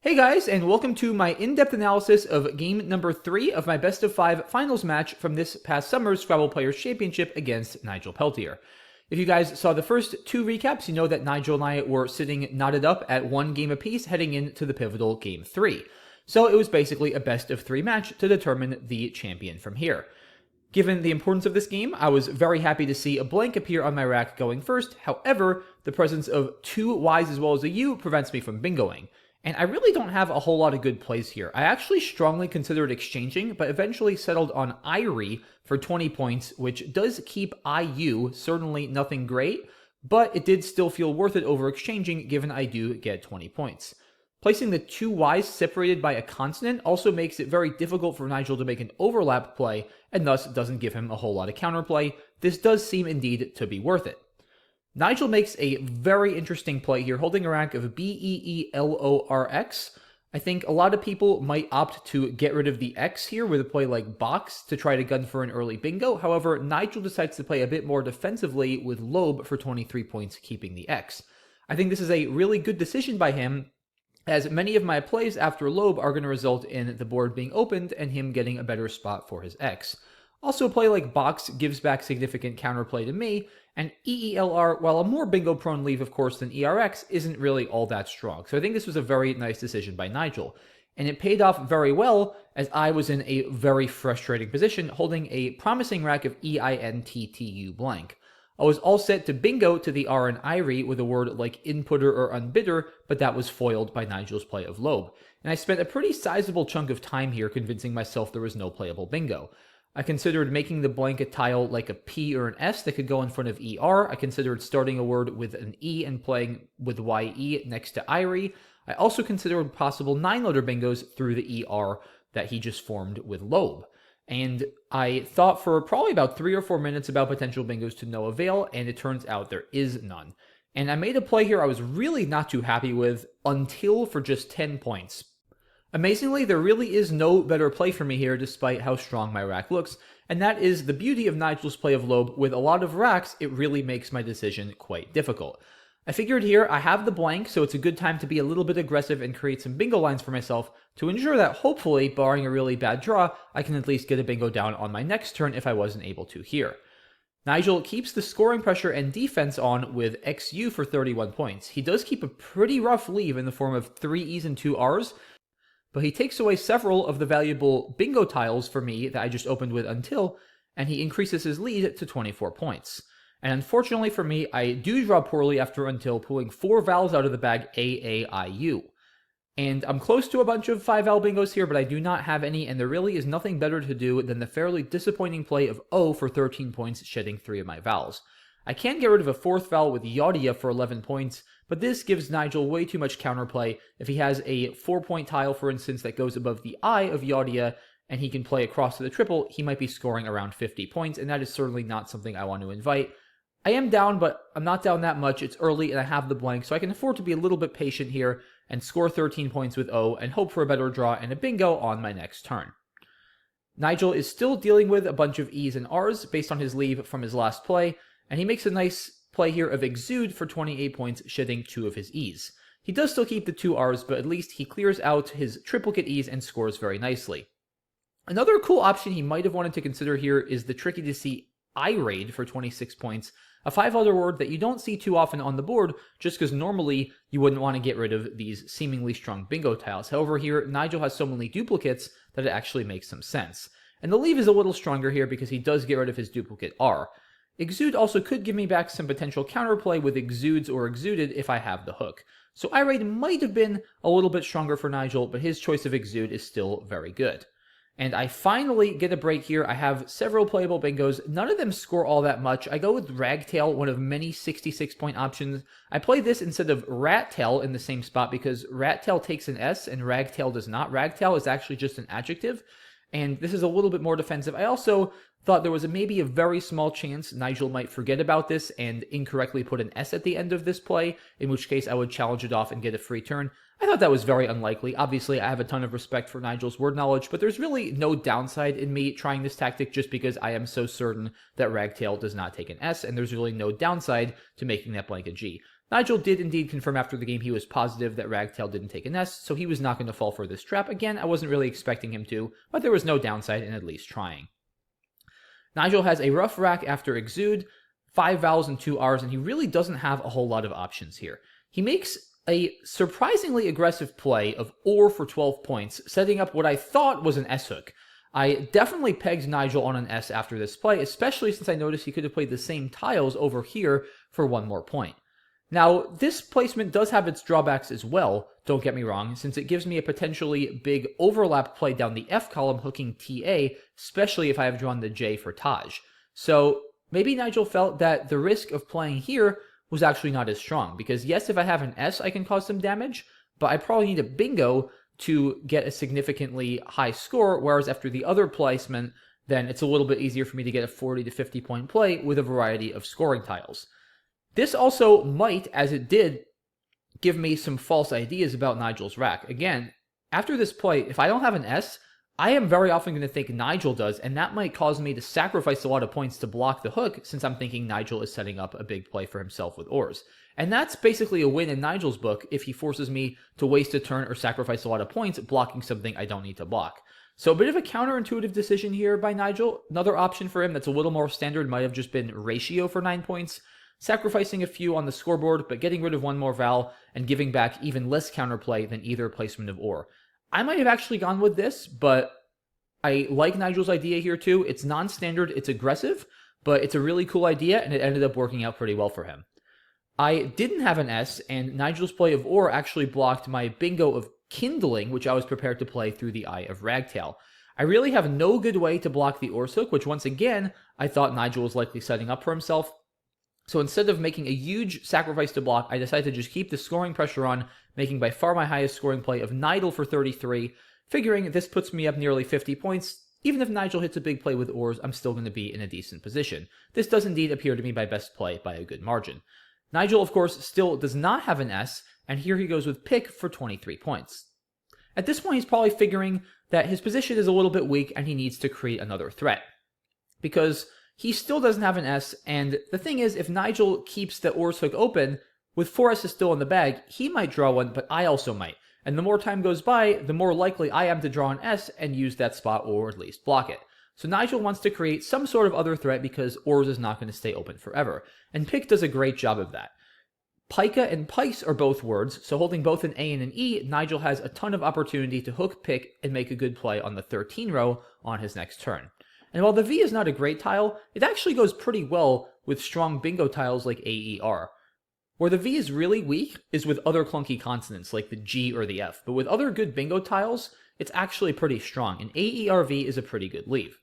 Hey guys, and welcome to my in-depth analysis of game number 3 of my best of 5 finals match from this past summer's Scrabble Players Championship against Nigel Peltier. If you guys saw the first 2 recaps, you know that Nigel and I were sitting knotted up at 1 game apiece heading into the pivotal game 3. So it was basically a best of 3 match to determine the champion from here. Given the importance of this game, I was very happy to see a blank appear on my rack going first. However, the presence of 2 Ys as well as a U prevents me from bingoing. And I really don't have a whole lot of good plays here. I actually strongly considered exchanging, but eventually settled on Irie for 20 points, which does keep IU, certainly nothing great, but it did still feel worth it over exchanging given I do get 20 points. Placing the 2 Ys separated by a consonant also makes it very difficult for Nigel to make an overlap play, and thus doesn't give him a whole lot of counterplay. This does seem indeed to be worth it. Nigel makes a very interesting play here, holding a rank of Beelorx. I think a lot of people might opt to get rid of the X here with a play like Box to try to gun for an early bingo. However, Nigel decides to play a bit more defensively with Loeb for 23 points, keeping the X. I think this is a really good decision by him, as many of my plays after Loeb are going to result in the board being opened and him getting a better spot for his X. Also, a play like Box gives back significant counterplay to me, and EELR, while a more bingo-prone leave, of course, than ERX, isn't really all that strong. So I think this was a very nice decision by Nigel. And it paid off very well, as I was in a very frustrating position, holding a promising rack of EINTTU blank. I was all set to bingo to the R and Irie with a word like inputter or unbidder, but that was foiled by Nigel's play of Loeb. And I spent a pretty sizable chunk of time here convincing myself there was no playable bingo. I considered making the blank a tile like a P or an S that could go in front of ER. I considered starting a word with an E and playing with YE next to Irie. I also considered possible 9-letter bingos through the ER that he just formed with Loeb. And I thought for probably about 3 or 4 minutes about potential bingos to no avail, and it turns out there is none. And I made a play here I was really not too happy with until for just 10 points. Amazingly, there really is no better play for me here despite how strong my rack looks, and that is the beauty of Nigel's play of Loeb. With a lot of racks, it really makes my decision quite difficult. I figured here I have the blank, so it's a good time to be a little bit aggressive and create some bingo lines for myself to ensure that hopefully, barring a really bad draw, I can at least get a bingo down on my next turn if I wasn't able to here. Nigel keeps the scoring pressure and defense on with XU for 31 points. He does keep a pretty rough leave in the form of 3 E's and 2 R's, but he takes away several of the valuable bingo tiles for me that I just opened with until, and he increases his lead to 24 points. And unfortunately for me, I do draw poorly after until, pulling 4 vowels out of the bag, AAIU. And I'm close to a bunch of 5-vowel bingos here, but I do not have any, and there really is nothing better to do than the fairly disappointing play of O for 13 points, shedding 3 of my vowels. I can get rid of a 4th vowel with Yodia for 11 points, but this gives Nigel way too much counterplay. If he has a 4-point tile, for instance, that goes above the I of Yodia, and he can play across to the triple, he might be scoring around 50 points, and that is certainly not something I want to invite. I am down, but I'm not down that much. It's early, and I have the blank, so I can afford to be a little bit patient here and score 13 points with O, and hope for a better draw and a bingo on my next turn. Nigel is still dealing with a bunch of E's and R's based on his leave from his last play, and he makes a nice play here of Exude for 28 points, shedding 2 of his E's. He does still keep the 2 R's, but at least he clears out his triplicate E's and scores very nicely. Another cool option he might have wanted to consider here is the tricky to see Irade for 26 points, a 5-letter word that you don't see too often on the board, just because normally you wouldn't want to get rid of these seemingly strong bingo tiles. However, here, Nigel has so many duplicates that it actually makes some sense. And the leave is a little stronger here because he does get rid of his duplicate R. Exude also could give me back some potential counterplay with Exudes or Exuded if I have the hook. So Irade might have been a little bit stronger for Nigel, but his choice of Exude is still very good. And I finally get a break here. I have several playable bingos. None of them score all that much. I go with Ragtail, one of many 66-point options. I play this instead of Rattail in the same spot because Rattail takes an S and Ragtail does not. Ragtail is actually just an adjective, and this is a little bit more defensive. I also thought there was maybe a very small chance Nigel might forget about this and incorrectly put an S at the end of this play, in which case I would challenge it off and get a free turn. I thought that was very unlikely. Obviously, I have a ton of respect for Nigel's word knowledge, but there's really no downside in me trying this tactic just because I am so certain that Ragtail does not take an S, and there's really no downside to making that blank a G. Nigel did indeed confirm after the game he was positive that Ragtail didn't take an S, so he was not going to fall for this trap. Again, I wasn't really expecting him to, but there was no downside in at least trying. Nigel has a rough rack after Exude, 5 vowels and 2 R's, and he really doesn't have a whole lot of options here. He makes a surprisingly aggressive play of OR for 12 points, setting up what I thought was an S-hook. I definitely pegged Nigel on an S after this play, especially since I noticed he could have played the same tiles over here for 1 more point. Now, this placement does have its drawbacks as well, don't get me wrong, since it gives me a potentially big overlap play down the F column hooking TA, especially if I have drawn the J for Taj. So maybe Nigel felt that the risk of playing here was actually not as strong, because yes, if I have an S, I can cause some damage, but I probably need a bingo to get a significantly high score, whereas after the other placement, then it's a little bit easier for me to get a 40 to 50 point play with a variety of scoring tiles. This also might, as it did, give me some false ideas about Nigel's rack. Again, after this play, if I don't have an S, I am very often going to think Nigel does, and that might cause me to sacrifice a lot of points to block the hook, since I'm thinking Nigel is setting up a big play for himself with ORs. And that's basically a win in Nigel's book if he forces me to waste a turn or sacrifice a lot of points blocking something I don't need to block. So a bit of a counterintuitive decision here by Nigel. Another option for him that's a little more standard might have just been ratio for 9 points, sacrificing a few on the scoreboard, but getting rid of 1 more vowel and giving back even less counterplay than either placement of OR. I might have actually gone with this, but I like Nigel's idea here too. It's non-standard, it's aggressive, but it's a really cool idea, and it ended up working out pretty well for him. I didn't have an S, and Nigel's play of OR actually blocked my bingo of Kindling, which I was prepared to play through the Eye of Ragtail. I really have no good way to block the OR's hook, which once again, I thought Nigel was likely setting up for himself. So instead of making a huge sacrifice to block, I decided to just keep the scoring pressure on, making by far my highest scoring play of Nigel for 33, figuring this puts me up nearly 50 points. Even if Nigel hits a big play with ORs, I'm still going to be in a decent position. This does indeed appear to be my best play by a good margin. Nigel, of course, still does not have an S, and here he goes with pick for 23 points. At this point, he's probably figuring that his position is a little bit weak and he needs to create another threat. Because he still doesn't have an S, and the thing is, if Nigel keeps the OR's hook open, with 4 S's still in the bag, he might draw one, but I also might. And the more time goes by, the more likely I am to draw an S and use that spot or at least block it. So Nigel wants to create some sort of other threat because ORs is not going to stay open forever. And pick does a great job of that. Pica and pice are both words, so holding both an A and an E, Nigel has a ton of opportunity to hook pick and make a good play on the 13 row on his next turn. And while the V is not a great tile, it actually goes pretty well with strong bingo tiles like AER. Where the V is really weak is with other clunky consonants like the G or the F, but with other good bingo tiles, it's actually pretty strong, and AERV is a pretty good leave.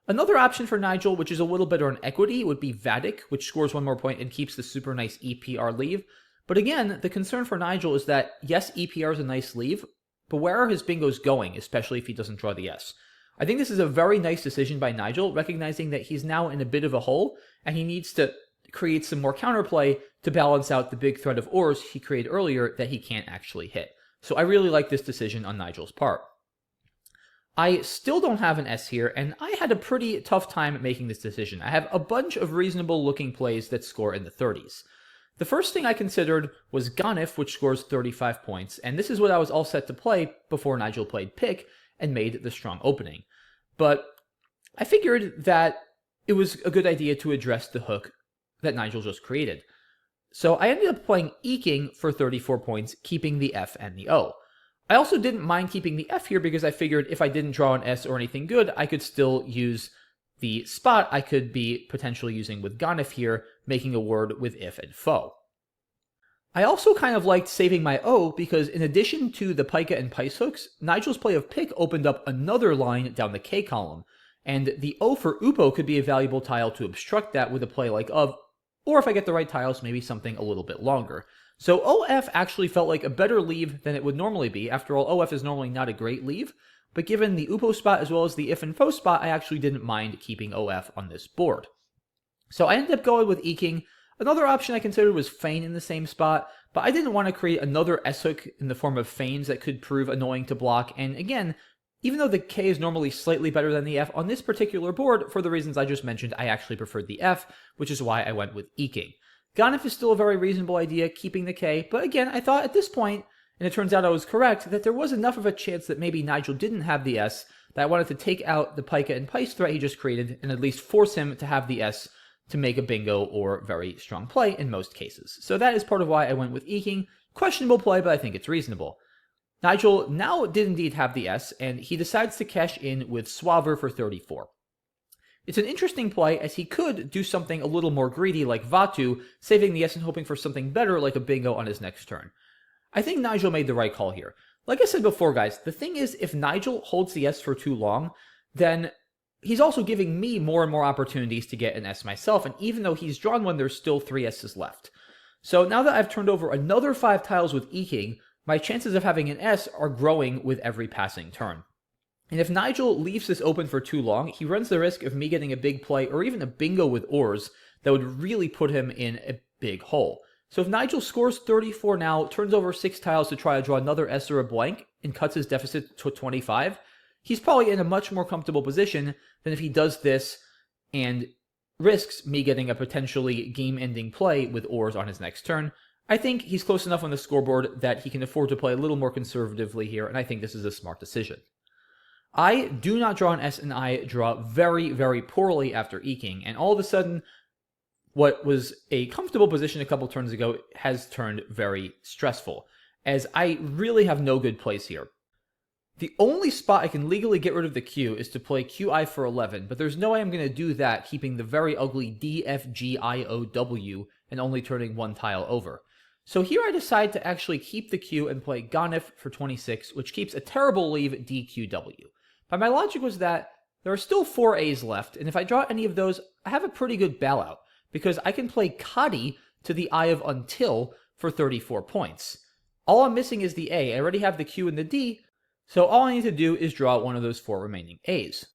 Another option for Nigel, which is a little better on equity, would be Vatic, which scores 1 more point and keeps the super nice EPR leave. But again, the concern for Nigel is that, yes, EPR is a nice leave, but where are his bingos going, especially if he doesn't draw the S? I think this is a very nice decision by Nigel, recognizing that he's now in a bit of a hole, and he needs to create some more counterplay to balance out the big threat of ORs he created earlier that he can't actually hit. So I really like this decision on Nigel's part. I still don't have an S here, and I had a pretty tough time making this decision. I have a bunch of reasonable looking plays that score in the 30s. The first thing I considered was Ganef, which scores 35 points, and this is what I was all set to play before Nigel played pick and made the strong opening. But I figured that it was a good idea to address the hook that Nigel just created. So I ended up playing Eking for 34 points, keeping the F and the O. I also didn't mind keeping the F here because I figured if I didn't draw an S or anything good, I could still use the spot I could be potentially using with Ganef here, making a word with if and fo. I also kind of liked saving my O because in addition to the pica and pice hooks, Nigel's play of pick opened up another line down the K column, and the O for Upo could be a valuable tile to obstruct that with a play like of, or if I get the right tiles, maybe something a little bit longer. So OF actually felt like a better leave than it would normally be. After all, OF is normally not a great leave, but given the Upo spot as well as the if and fo spot, I actually didn't mind keeping OF on this board. So I ended up going with Eking. Another option I considered was Feign in the same spot, but I didn't want to create another S-hook in the form of Feigns that could prove annoying to block, and again, even though the K is normally slightly better than the F, on this particular board, for the reasons I just mentioned, I actually preferred the F, which is why I went with Eking. Ganef is still a very reasonable idea, keeping the K, but again, I thought at this point, and it turns out I was correct, that there was enough of a chance that maybe Nigel didn't have the S, that I wanted to take out the Pika and Pice threat he just created, and at least force him to have the S to make a bingo or very strong play in most cases. So that is part of why I went with eking. Questionable play, but I think it's reasonable. Nigel now did indeed have the S, and he decides to cash in with Swavr for 34. It's an interesting play, as he could do something a little more greedy like Vatu, saving the S and hoping for something better like a bingo on his next turn. I think Nigel made the right call here. Like I said before, guys, the thing is, if Nigel holds the S for too long, then he's also giving me more and more opportunities to get an S myself, and even though he's drawn one, there's still 3 S's left. So now that I've turned over another 5 tiles with eking, my chances of having an S are growing with every passing turn. And if Nigel leaves this open for too long, he runs the risk of me getting a big play or even a bingo with Ors that would really put him in a big hole. So if Nigel scores 34 now, turns over 6 tiles to try to draw another S or a blank, and cuts his deficit to 25, he's probably in a much more comfortable position than if he does this and risks me getting a potentially game-ending play with Ors on his next turn. I think he's close enough on the scoreboard that he can afford to play a little more conservatively here, and I think this is a smart decision. I do not draw an S, and I draw very, very poorly after eking, and all of a sudden, what was a comfortable position a couple turns ago has turned very stressful, as I really have no good plays here. The only spot I can legally get rid of the Q is to play QI for 11, but there's no way I'm going to do that keeping the very ugly DFGIOW and only turning 1 tile over. So here I decide to actually keep the Q and play Ganef for 26, which keeps a terrible leave DQW. But my logic was that there are still 4 A's left, and if I draw any of those, I have a pretty good bailout, because I can play Kadi to the Eye of Until for 34 points. All I'm missing is the A. I already have the Q and the D, so all I need to do is draw one of those 4 remaining A's.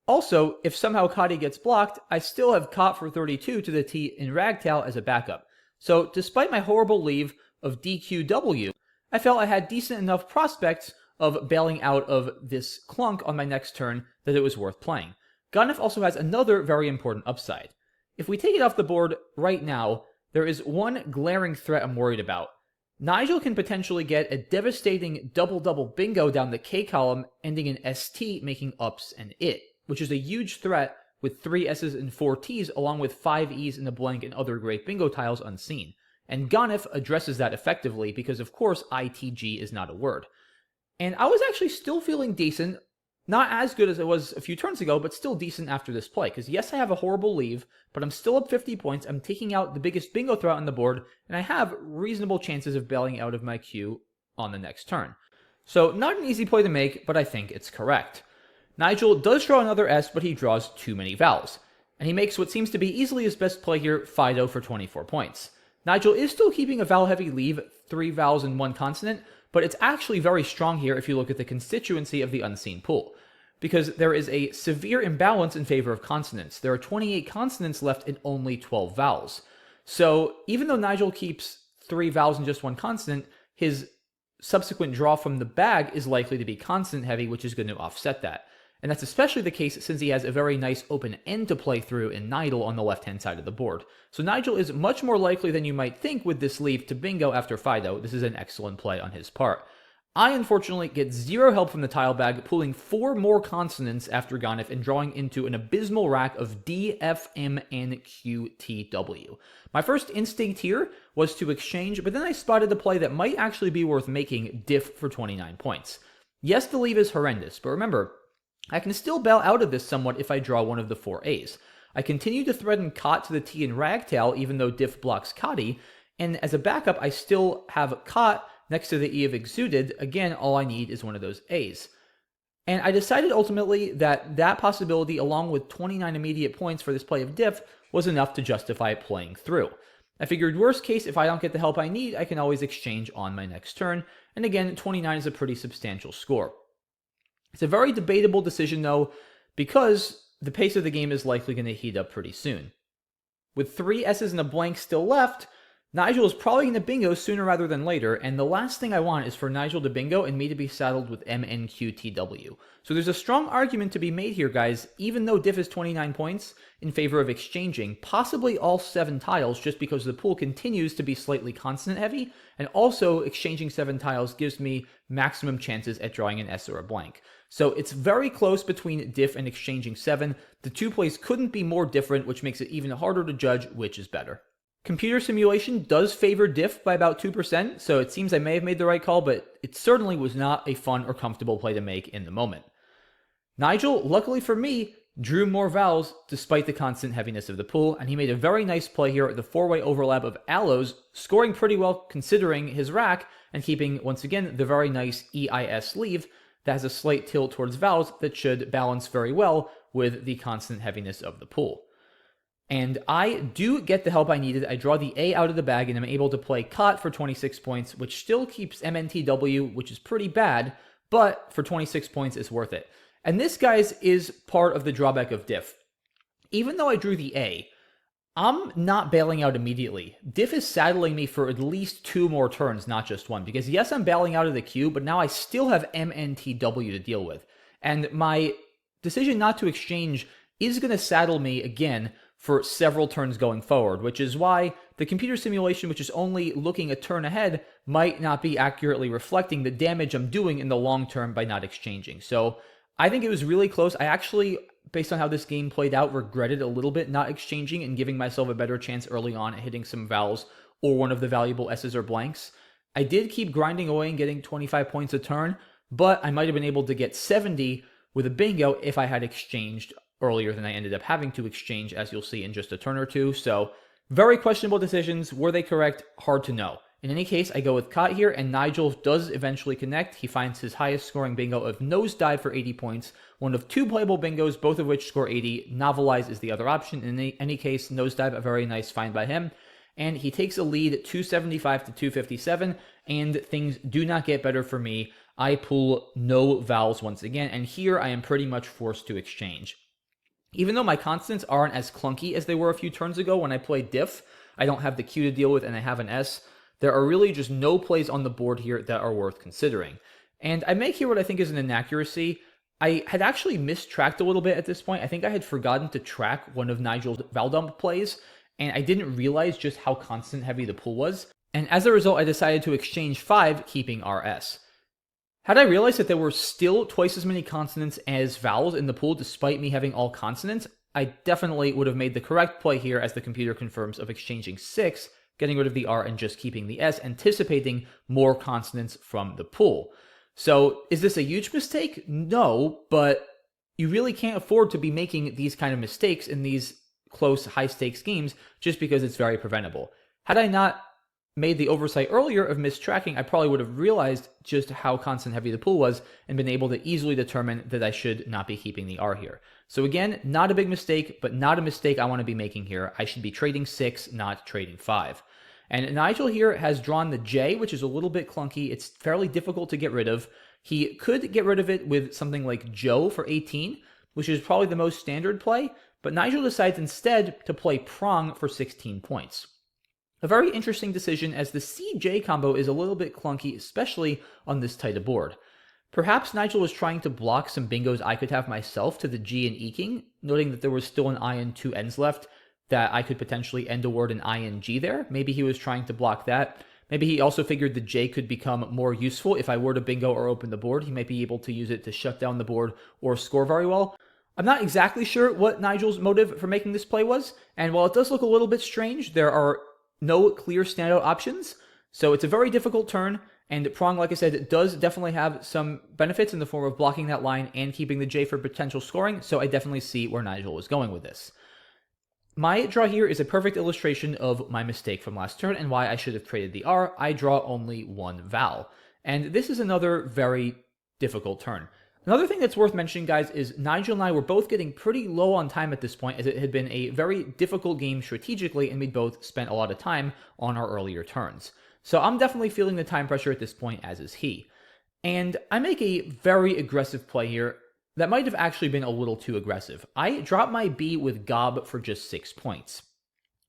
Also, if somehow Kadi gets blocked, I still have Kot for 32 to the T in Ragtail as a backup. So despite my horrible leave of DQW, I felt I had decent enough prospects of bailing out of this clunk on my next turn that it was worth playing. Ganef also has another very important upside. If we take it off the board right now, there is one glaring threat I'm worried about. Nigel can potentially get a devastating double-double bingo down the K column, ending in ST, making ups and it, which is a huge threat with 3 S's and 4 T's, along with 5 E's in the blank and other great bingo tiles unseen. And Ganef addresses that effectively because, of course, ITG is not a word. And I was actually still feeling decent, not as good as it was a few turns ago, but still decent after this play. Because yes, I have a horrible leave, but I'm still up 50 points, I'm taking out the biggest bingo threat on the board, and I have reasonable chances of bailing out of my Q on the next turn. So not an easy play to make, but I think it's correct. Nigel does draw another S, but he draws too many vowels. And he makes what seems to be easily his best play here, Fido for 24 points. Nigel is still keeping a vowel-heavy leave, 3 vowels and 1 consonant, but it's actually very strong here if you look at the constituency of the unseen pool, because there is a severe imbalance in favor of consonants. There are 28 consonants left and only 12 vowels. So even though Nigel keeps 3 vowels and just 1 consonant, his subsequent draw from the bag is likely to be consonant-heavy, which is going to offset that. And that's especially the case since he has a very nice open end to play through in Nidal on the left-hand side of the board. So Nigel is much more likely than you might think with this leave to bingo after Fido. This is an excellent play on his part. I unfortunately get 0 help from the tile bag, pulling 4 more consonants after Ganef and drawing into an abysmal rack of D, F, M, N, Q, T, W. My first instinct here was to exchange, but then I spotted a play that might actually be worth making, Diff for 29 points. Yes, the leave is horrendous, but remember, I can still bail out of this somewhat if I draw one of the 4 A's. I continue to threaten Kot to the T in Ragtail, even though Diff blocks Kadi, and as a backup, I still have Kot next to the E of Exuded. Again, all I need is one of those A's. And I decided ultimately that that possibility, along with 29 immediate points for this play of Diff, was enough to justify playing through. I figured worst case, if I don't get the help I need, I can always exchange on my next turn, and again, 29 is a pretty substantial score. It's a very debatable decision, though, because the pace of the game is likely going to heat up pretty soon. With 3 S's and a blank still left, Nigel is probably going to bingo sooner rather than later, and the last thing I want is for Nigel to bingo and me to be saddled with MNQTW. So there's a strong argument to be made here, guys, even though diff is 29 points in favor of exchanging possibly all 7 tiles just because the pool continues to be slightly consonant heavy, and also exchanging 7 tiles gives me maximum chances at drawing an S or a blank. So it's very close between diff and exchanging 7. The two plays couldn't be more different, which makes it even harder to judge which is better. Computer simulation does favor diff by about 2%, so it seems I may have made the right call, but it certainly was not a fun or comfortable play to make in the moment. Nigel, luckily for me, drew more vowels despite the constant heaviness of the pool, and he made a very nice play here at the 4-way overlap of allos, scoring pretty well considering his rack, and keeping, once again, the very nice EIS leave that has a slight tilt towards vowels that should balance very well with the constant heaviness of the pool. And I do get the help I needed. I draw the A out of the bag, and I'm able to play Cot for 26 points, which still keeps MNTW, which is pretty bad, but for 26 points, it's worth it. And this, guys, is part of the drawback of diff. Even though I drew the A, I'm not bailing out immediately. Diff is saddling me for at least 2 more turns, not just 1, because yes, I'm bailing out of the queue, but now I still have MNTW to deal with. And my decision not to exchange is going to saddle me again for several turns going forward, which is why the computer simulation, which is only looking a turn ahead, might not be accurately reflecting the damage I'm doing in the long term by not exchanging. So I think it was really close. I actually, based on how this game played out, regretted a little bit not exchanging and giving myself a better chance early on at hitting some vowels or one of the valuable S's or blanks. I did keep grinding away and getting 25 points a turn, but I might have been able to get 70 with a bingo if I had exchanged earlier than I ended up having to exchange, as you'll see in just a turn or two. So very questionable decisions. Were they correct? Hard to know. In any case, I go with Cot here, and Nigel does eventually connect. He finds his highest scoring bingo of Nosedive for 80 points, one of 2 playable bingos, both of which score 80. Novelize is the other option. In any case, Nosedive, a very nice find by him. And he takes a lead 275 to 257, and things do not get better for me. I pull no vowels once again, and here I am pretty much forced to exchange. Even though my constants aren't as clunky as they were a few turns ago when I played diff, I don't have the Q to deal with and I have an S, there are really just no plays on the board here that are worth considering. And I make here what I think is an inaccuracy. I had actually mistracked a little bit at this point. I think I had forgotten to track one of Nigel's vowel dump plays, and I didn't realize just how constant heavy the pool was. And as a result, I decided to exchange 5, keeping RS. Had I realized that there were still twice as many consonants as vowels in the pool despite me having all consonants, I definitely would have made the correct play here, as the computer confirms, of exchanging 6, getting rid of the R and just keeping the S, anticipating more consonants from the pool. So is this a huge mistake? No, but you really can't afford to be making these kind of mistakes in these close, high-stakes games just because it's very preventable. Had I not made the oversight earlier of mistracking, I probably would have realized just how constant heavy the pool was and been able to easily determine that I should not be keeping the R here. So again, not a big mistake, but not a mistake I want to be making here. I should be trading 6, not trading 5. And Nigel here has drawn the J, which is a little bit clunky. It's fairly difficult to get rid of. He could get rid of it with something like Joe for 18, which is probably the most standard play, but Nigel decides instead to play Prong for 16 points. A very interesting decision, as the CJ combo is a little bit clunky, especially on this tight a board. Perhaps Nigel was trying to block some bingos I could have myself to the G and E king, noting that there was still an I and 2 ends left that I could potentially end a word in I and G there. Maybe he was trying to block that. Maybe he also figured the J could become more useful if I were to bingo or open the board. He might be able to use it to shut down the board or score very well. I'm not exactly sure what Nigel's motive for making this play was, and while it does look a little bit strange, there are no clear standout options, so it's a very difficult turn, and Prong, like I said, does definitely have some benefits in the form of blocking that line and keeping the J for potential scoring, so I definitely see where Nigel was going with this. My draw here is a perfect illustration of my mistake from last turn and why I should have traded the R. I draw only 1 vowel, and this is another very difficult turn. Another thing that's worth mentioning, guys, is Nigel and I were both getting pretty low on time at this point, as it had been a very difficult game strategically, and we'd both spent a lot of time on our earlier turns. So I'm definitely feeling the time pressure at this point, as is he. And I make a very aggressive play here that might have actually been a little too aggressive. I drop my B with Gob for just 6 points.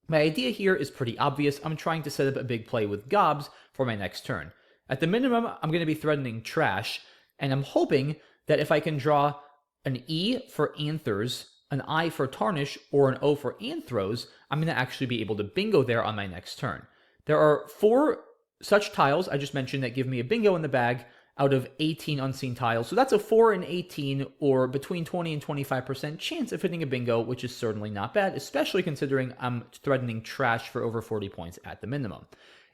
My idea here is pretty obvious. I'm trying to set up a big play with gobs for my next turn. At the minimum, I'm going to be threatening trash, and I'm hoping that if I can draw an E for anthers, an I for tarnish, or an O for anthros, I'm going to actually be able to bingo there on my next turn. There are 4 such tiles I just mentioned that give me a bingo in the bag out of 18 unseen tiles. So that's a 4 in 18, or between 20 and 25% chance of hitting a bingo, which is certainly not bad, especially considering I'm threatening trash for over 40 points at the minimum.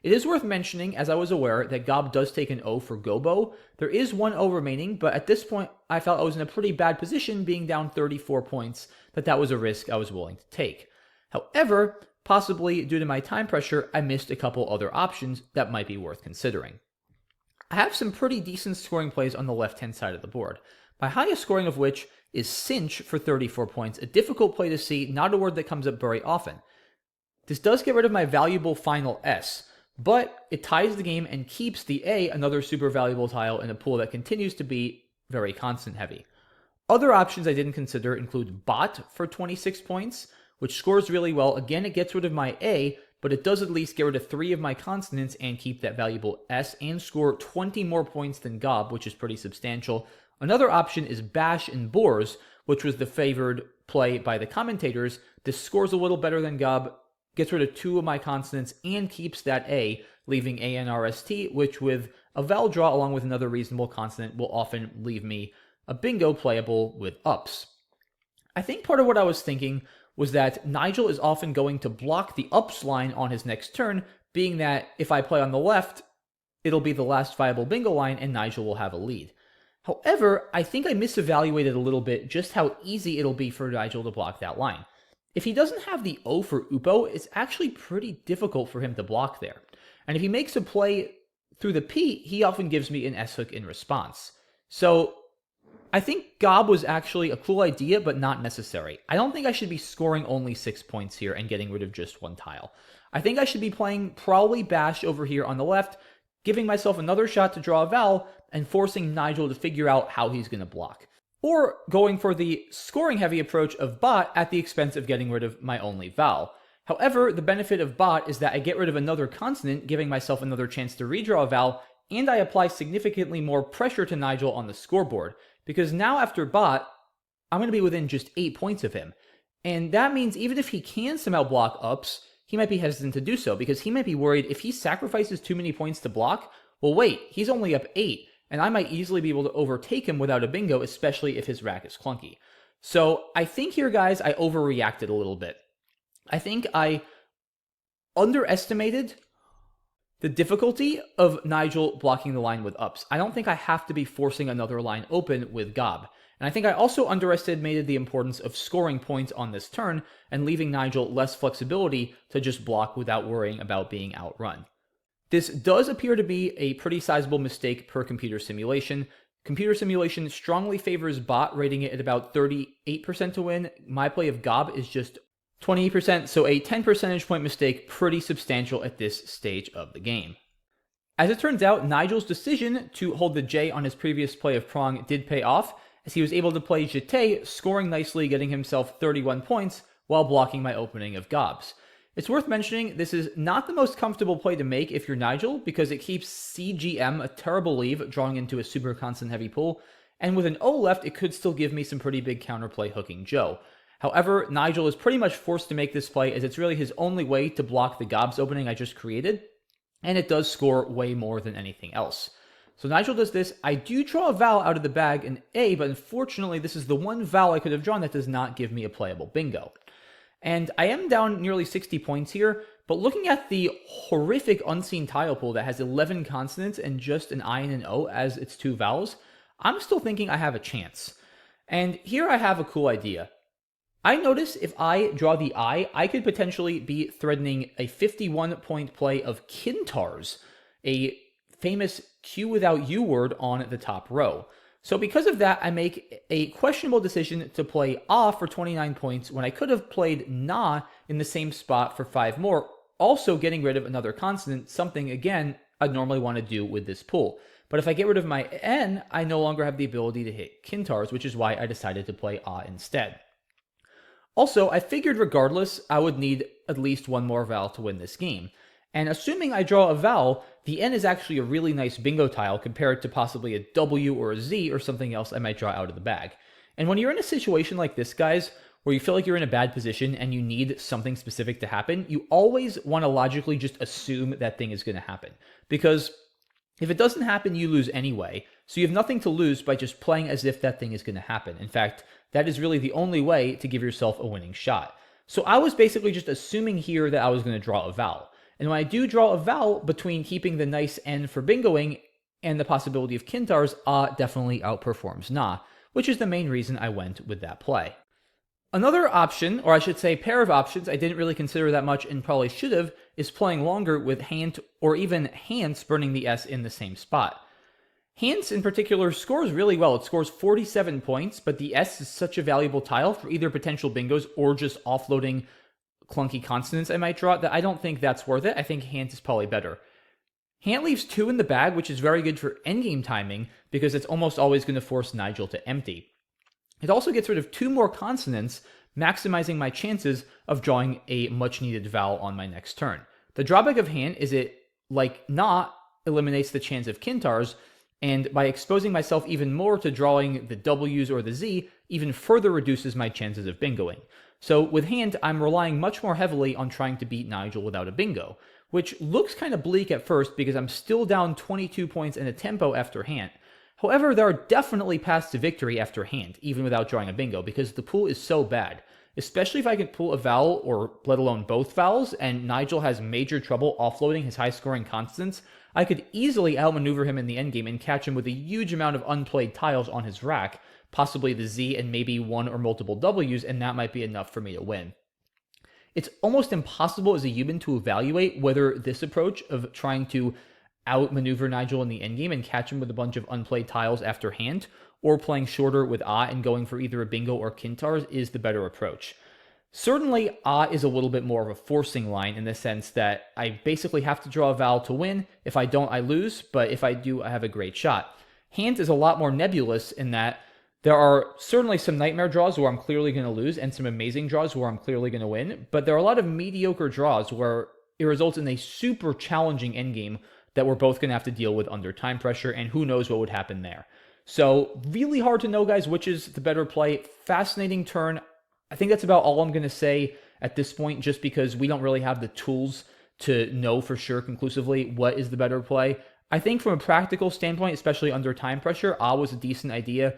It is worth mentioning, as I was aware, that Gob does take an O for Gobo. There is 1 O remaining, but at this point, I felt I was in a pretty bad position, being down 34 points, that was a risk I was willing to take. However, possibly due to my time pressure, I missed a couple other options that might be worth considering. I have some pretty decent scoring plays on the left-hand side of the board, my highest scoring of which is Cinch for 34 points, a difficult play to see, not a word that comes up very often. This does get rid of my valuable final S, but it ties the game and keeps the A, another super valuable tile in a pool that continues to be very constant heavy. Other options I didn't consider include Bot for 26 points, which scores really well. Again, it gets rid of my A, but it does at least get rid of 3 of my consonants and keep that valuable S and score 20 more points than Gob, which is pretty substantial. Another option is Bash and Boars, which was the favored play by the commentators. This scores a little better than Gob, gets rid of 2 of my consonants, and keeps that A, leaving ANRST, which with a vowel draw along with another reasonable consonant will often leave me a bingo playable with ups. I think part of what I was thinking was that Nigel is often going to block the ups line on his next turn, being that if I play on the left, it'll be the last viable bingo line and Nigel will have a lead. However, I think I misevaluated a little bit just how easy it'll be for Nigel to block that line. If he doesn't have the O for Upo, it's actually pretty difficult for him to block there. And if he makes a play through the P, he often gives me an S hook in response. So I think Gob was actually a cool idea, but not necessary. I don't think I should be scoring only 6 points here and getting rid of just 1 tile. I think I should be playing probably Bash over here on the left, giving myself another shot to draw a vowel, and forcing Nigel to figure out how he's going to block. Or going for the scoring-heavy approach of Bot at the expense of getting rid of my only vowel. However, the benefit of Bot is that I get rid of another consonant, giving myself another chance to redraw a vowel, and I apply significantly more pressure to Nigel on the scoreboard. Because now after Bot, I'm going to be within just 8 points of him. And that means even if he can somehow block ups, he might be hesitant to do so, because he might be worried if he sacrifices too many points to block, well wait, he's only up 8, and I might easily be able to overtake him without a bingo, especially if his rack is clunky. So I think here, guys, I overreacted a little bit. I think I underestimated the difficulty of Nigel blocking the line with ups. I don't think I have to be forcing another line open with Gob. And I think I also underestimated the importance of scoring points on this turn and leaving Nigel less flexibility to just block without worrying about being outrun. This does appear to be a pretty sizable mistake per computer simulation. Computer simulation strongly favors Bot, rating it at about 38% to win. My play of Gob is just 28%, so a 10 percentage point mistake, pretty substantial at this stage of the game. As it turns out, Nigel's decision to hold the J on his previous play of Prong did pay off, as he was able to play Jeté, scoring nicely, getting himself 31 points while blocking my opening of Gobs. It's worth mentioning this is not the most comfortable play to make if you're Nigel, because it keeps CGM a terrible leave, drawing into a super constant heavy pool, and with an O left, it could still give me some pretty big counterplay hooking Joe. However, Nigel is pretty much forced to make this play, as it's really his only way to block the Gobs opening I just created, and it does score way more than anything else. So Nigel does this. I do draw a vowel out of the bag, an A, but unfortunately this is the one vowel I could have drawn that does not give me a playable bingo. And I am down nearly 60 points here, but looking at the horrific unseen tile pool that has 11 consonants and just an I and an O as its 2 vowels, I'm still thinking I have a chance. And here I have a cool idea. I notice if I draw the I could potentially be threatening a 51-point play of Kintars, a famous Q without U word on the top row. So because of that, I make a questionable decision to play Ah for 29 points when I could have played Na in the same spot for 5 more, also getting rid of another consonant, something, again, I'd normally want to do with this pool. But if I get rid of my N, I no longer have the ability to hit Kintars, which is why I decided to play Ah instead. Also, I figured regardless, I would need at least one more vowel to win this game. And assuming I draw a vowel, the N is actually a really nice bingo tile compared to possibly a W or a Z or something else I might draw out of the bag. And when you're in a situation like this, guys, where you feel like you're in a bad position and you need something specific to happen, you always want to logically just assume that thing is going to happen. Because if it doesn't happen, you lose anyway. So you have nothing to lose by just playing as if that thing is going to happen. In fact, that is really the only way to give yourself a winning shot. So I was basically just assuming here that I was going to draw a vowel. And when I do draw a vowel, between keeping the nice N for bingoing and the possibility of Kintars, definitely outperforms Na, which is the main reason I went with that play. Another option, or I should say pair of options, I didn't really consider that much and probably should have, is playing longer with Hant or even Hans burning the S in the same spot. Hans in particular scores really well. It scores 47 points, but the S is such a valuable tile for either potential bingos or just offloading clunky consonants I might draw that I don't think that's worth it. I think Hant is probably better. Hant leaves 2 in the bag, which is very good for endgame timing because it's almost always going to force Nigel to empty. It also gets rid of 2 more consonants, maximizing my chances of drawing a much-needed vowel on my next turn. The drawback of Hant is it, like Na, eliminates the chance of Kintars, and by exposing myself even more to drawing the W's or the Z, even further reduces my chances of bingoing. So with Hant, I'm relying much more heavily on trying to beat Nigel without a bingo, which looks kind of bleak at first because I'm still down 22 points in a tempo after Hant. However, there are definitely paths to victory after Hant, even without drawing a bingo, because the pool is so bad. Especially if I can pull a vowel, or let alone both vowels, and Nigel has major trouble offloading his high-scoring constants, I could easily outmaneuver him in the endgame and catch him with a huge amount of unplayed tiles on his rack, possibly the Z and maybe 1 or multiple W's, and that might be enough for me to win. It's almost impossible as a human to evaluate whether this approach of trying to outmaneuver Nigel in the endgame and catch him with a bunch of unplayed tiles after Hant, or playing shorter with and going for either a bingo or Kintars is the better approach. Certainly, is a little bit more of a forcing line in the sense that I basically have to draw a vowel to win. If I don't, I lose, but if I do, I have a great shot. Hant is a lot more nebulous in that there are certainly some nightmare draws where I'm clearly going to lose and some amazing draws where I'm clearly going to win, but there are a lot of mediocre draws where it results in a super challenging endgame that we're both going to have to deal with under time pressure, and who knows what would happen there. So really hard to know, guys, which is the better play. Fascinating turn. I think that's about all I'm going to say at this point, just because we don't really have the tools to know for sure conclusively what is the better play. I think from a practical standpoint, especially under time pressure, was a decent idea.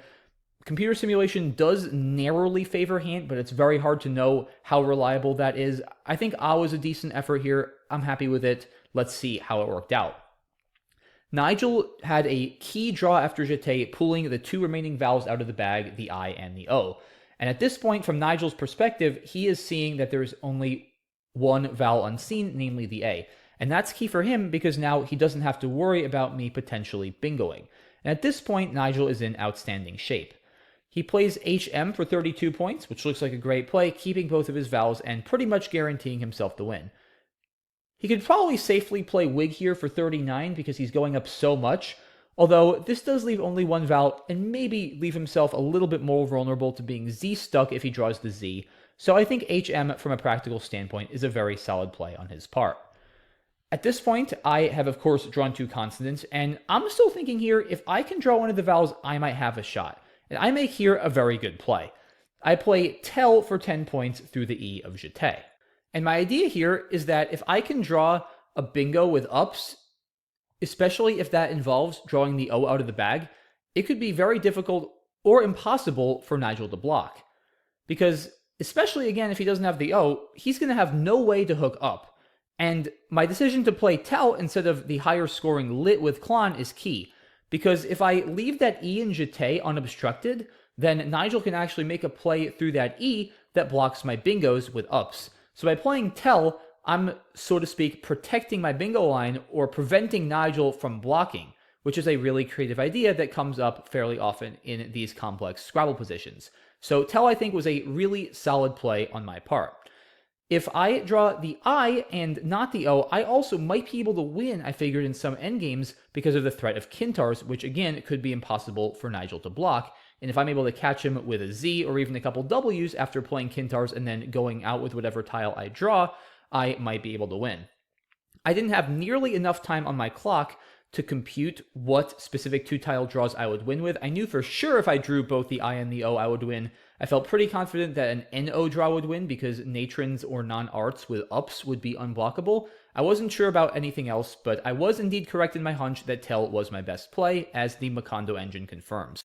Computer simulation does narrowly favor Hant, but it's very hard to know how reliable that is. I think was a decent effort here. I'm happy with it. Let's see how it worked out. Nigel had a key draw after Jeté, pulling the 2 remaining vowels out of the bag, the I and the O. And at this point, from Nigel's perspective, he is seeing that there's only one vowel unseen, namely the A. And that's key for him because now he doesn't have to worry about me potentially bingoing. And at this point, Nigel is in outstanding shape. He plays HM for 32 points, which looks like a great play, keeping both of his vowels and pretty much guaranteeing himself the win. He could probably safely play Wig here for 39 because he's going up so much, although this does leave only one vowel and maybe leave himself a little bit more vulnerable to being Z stuck if he draws the Z, so I think HM from a practical standpoint is a very solid play on his part. At this point, I have of course drawn 2 consonants, and I'm still thinking here, if I can draw one of the vowels, I might have a shot, and I make here a very good play. I play Tel for 10 points through the E of Jeté. And my idea here is that if I can draw a bingo with ups, especially if that involves drawing the O out of the bag, it could be very difficult or impossible for Nigel to block. Because, especially again, if he doesn't have the O, he's going to have no way to hook up. And my decision to play Tel instead of the higher scoring Lit with Clan is key. Because if I leave that E in Jeté unobstructed, then Nigel can actually make a play through that E that blocks my bingos with ups. So by playing Tel, I'm, so to speak, protecting my bingo line or preventing Nigel from blocking, which is a really creative idea that comes up fairly often in these complex Scrabble positions. So Tel, I think, was a really solid play on my part. If I draw the I and not the O, I also might be able to win, I figured, in some endgames because of the threat of Kintars, which again could be impossible for Nigel to block. And if I'm able to catch him with a Z or even a couple W's after playing Kintars and then going out with whatever tile I draw, I might be able to win. I didn't have nearly enough time on my clock to compute what specific 2-tile draws I would win with. I knew for sure if I drew both the I and the O, I would win. I felt pretty confident that an NO draw would win because Natrons or non-arts with ups would be unblockable. I wasn't sure about anything else, but I was indeed correct in my hunch that Tell was my best play, as the Macondo engine confirms.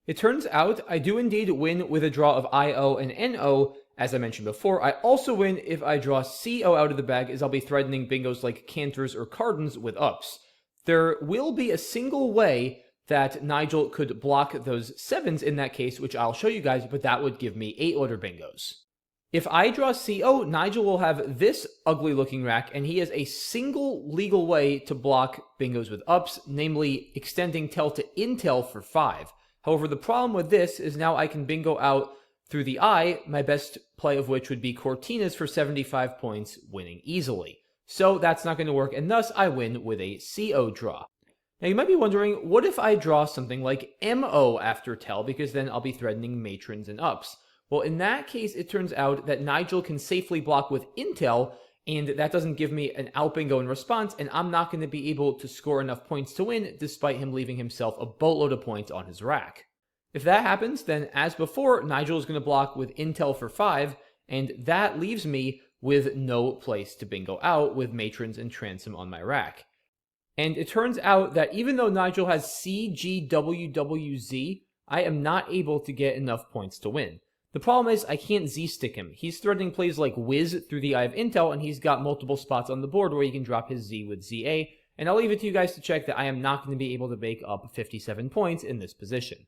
It turns out I do indeed win with a draw of IO and NO. As I mentioned before, I also win if I draw CO out of the bag, as I'll be threatening bingos like Cantors or Cardons with ups. There will be a single way that Nigel could block those 7s in that case, which I'll show you guys, but that would give me 8-order bingos. If I draw CO, Nigel will have this ugly looking rack, and he has a single legal way to block bingos with ups, namely extending Tell to Intel for 5. However, the problem with this is now I can bingo out through the I, my best play of which would be Cortinas for 75 points, winning easily. So that's not going to work, and thus I win with a CO draw. Now you might be wondering, what if I draw something like MO after Tell, because then I'll be threatening matrons and ups? Well, in that case, it turns out that Nigel can safely block with Intel, and that doesn't give me an out bingo in response, and I'm not going to be able to score enough points to win, despite him leaving himself a boatload of points on his rack. If that happens, then as before, Nigel is going to block with Intel for 5, and that leaves me with no place to bingo out with matrons and transom on my rack. And it turns out that even though Nigel has CGWWZ, I am not able to get enough points to win. The problem is I can't Z-stick him. He's threatening plays like Wiz through the Eye of Intel, and he's got multiple spots on the board where he can drop his Z with ZA, and I'll leave it to you guys to check that I am not going to be able to make up 57 points in this position.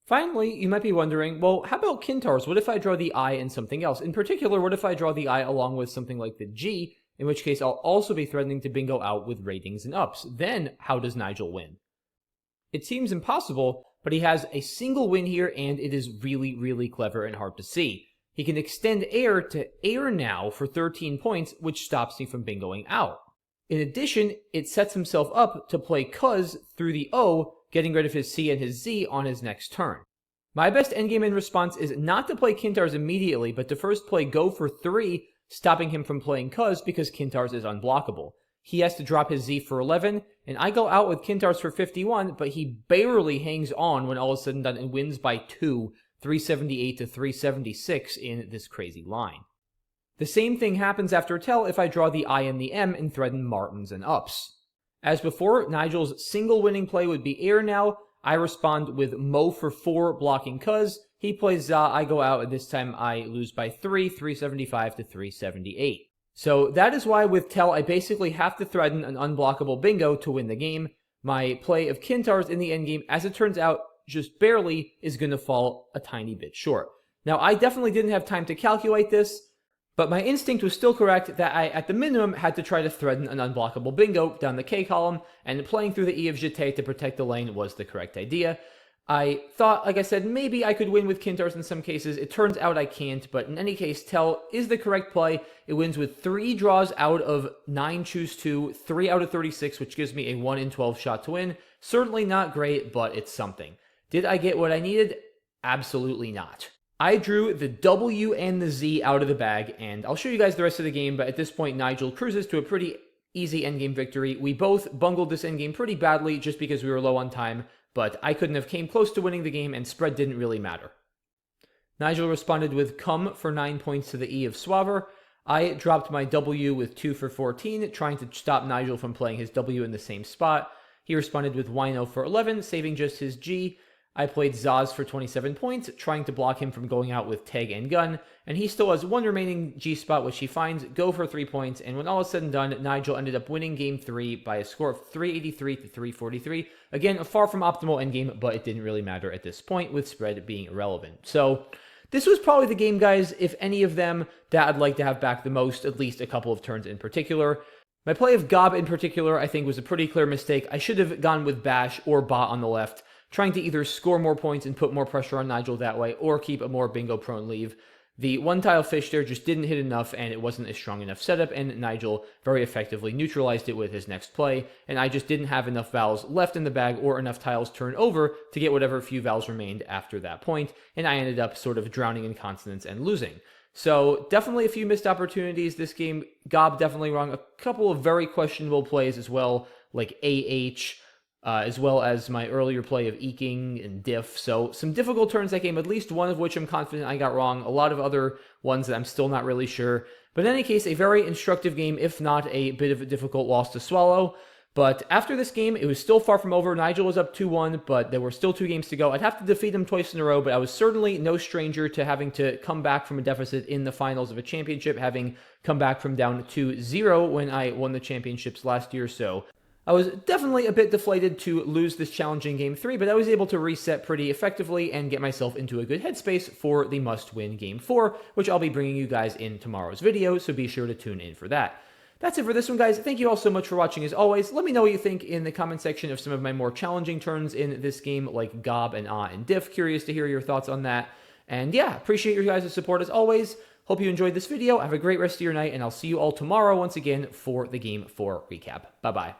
Finally, you might be wondering, well, how about Kintars? What if I draw the I and something else? In particular, what if I draw the I along with something like the G, in which case I'll also be threatening to bingo out with ratings and ups. Then, how does Nigel win? It seems impossible, but he has a single win here, and it is really, really clever and hard to see. He can extend air to air now for 13 points, which stops me from bingoing out. In addition, it sets himself up to play Cuz through the O, getting rid of his C and his Z on his next turn. My best endgame in response is not to play Kintars immediately, but to first play Go for 3, stopping him from playing Cuz because Kintars is unblockable. He has to drop his Z for 11, and I go out with Kintars for 51, but he barely hangs on when all is said and done and wins by 2, 378 to 376 in this crazy line. The same thing happens after Tell if I draw the I and the M and threaten Martins and ups. As before, Nigel's single winning play would be air now. I respond with Mo for 4, blocking Cuz. He plays Za, I go out, and this time I lose by 3, 375 to 378. So that is why with Tell, I basically have to threaten an unblockable bingo to win the game. My play of Kintars in the endgame, as it turns out, just barely is going to fall a tiny bit short. Now, I definitely didn't have time to calculate this, but my instinct was still correct that I, at the minimum, had to try to threaten an unblockable bingo down the K column, and playing through the E of Jeté to protect the lane was the correct idea. I thought, like I said, maybe I could win with Kintars in some cases. It turns out I can't, but in any case, Tell is the correct play. It wins with 3 draws out of 9 choose 2, 3 out of 36, which gives me a 1 in 12 shot to win. Certainly not great, but it's something. Did I get what I needed? Absolutely not. I drew the W and the Z out of the bag, and I'll show you guys the rest of the game, but at this point, Nigel cruises to a pretty easy endgame victory. We both bungled this endgame pretty badly just because we were low on time, but I couldn't have came close to winning the game, and spread didn't really matter. Nigel responded with Come for 9 points to the E of Swaver. I dropped my W with 2 for 14, trying to stop Nigel from playing his W in the same spot. He responded with Wino for 11, saving just his G. I played Zaz for 27 points, trying to block him from going out with Tag and Gun, and he still has 1 remaining G spot, which he finds, Go for 3 points, and when all is said and done, Nigel ended up winning Game 3 by a score of 383 to 343. Again, far from optimal endgame, but it didn't really matter at this point, with spread being irrelevant. So, this was probably the game, guys, if any of them, that I'd like to have back the most, at least a couple of turns in particular. My play of Gob in particular, I think, was a pretty clear mistake. I should have gone with Bash or Bot on the left, trying to either score more points and put more pressure on Nigel that way, or keep a more bingo-prone leave. The one-tile fish there just didn't hit enough, and it wasn't a strong enough setup, and Nigel very effectively neutralized it with his next play, and I just didn't have enough vowels left in the bag or enough tiles turned over to get whatever few vowels remained after that point, and I ended up sort of drowning in consonants and losing. So definitely a few missed opportunities this game. Gob definitely wrong. A couple of very questionable plays as well, like AH, as well as my earlier play of eking and diff. So some difficult turns that game, at least one of which I'm confident I got wrong. A lot of other ones that I'm still not really sure. But in any case, a very instructive game, if not a bit of a difficult loss to swallow. But after this game, it was still far from over. Nigel was up 2-1, but there were still 2 games to go. I'd have to defeat him twice in a row, but I was certainly no stranger to having to come back from a deficit in the finals of a championship, having come back from down 2-0 when I won the championships last year. So I was definitely a bit deflated to lose this challenging Game 3, but I was able to reset pretty effectively and get myself into a good headspace for the must-win Game 4, which I'll be bringing you guys in tomorrow's video, so be sure to tune in for that. That's it for this one, guys. Thank you all so much for watching as always. Let me know what you think in the comment section of some of my more challenging turns in this game, like Gob and Ah and Diff. Curious to hear your thoughts on that. And yeah, appreciate your guys' support as always. Hope you enjoyed this video. Have a great rest of your night, and I'll see you all tomorrow once again for the Game 4 recap. Bye-bye.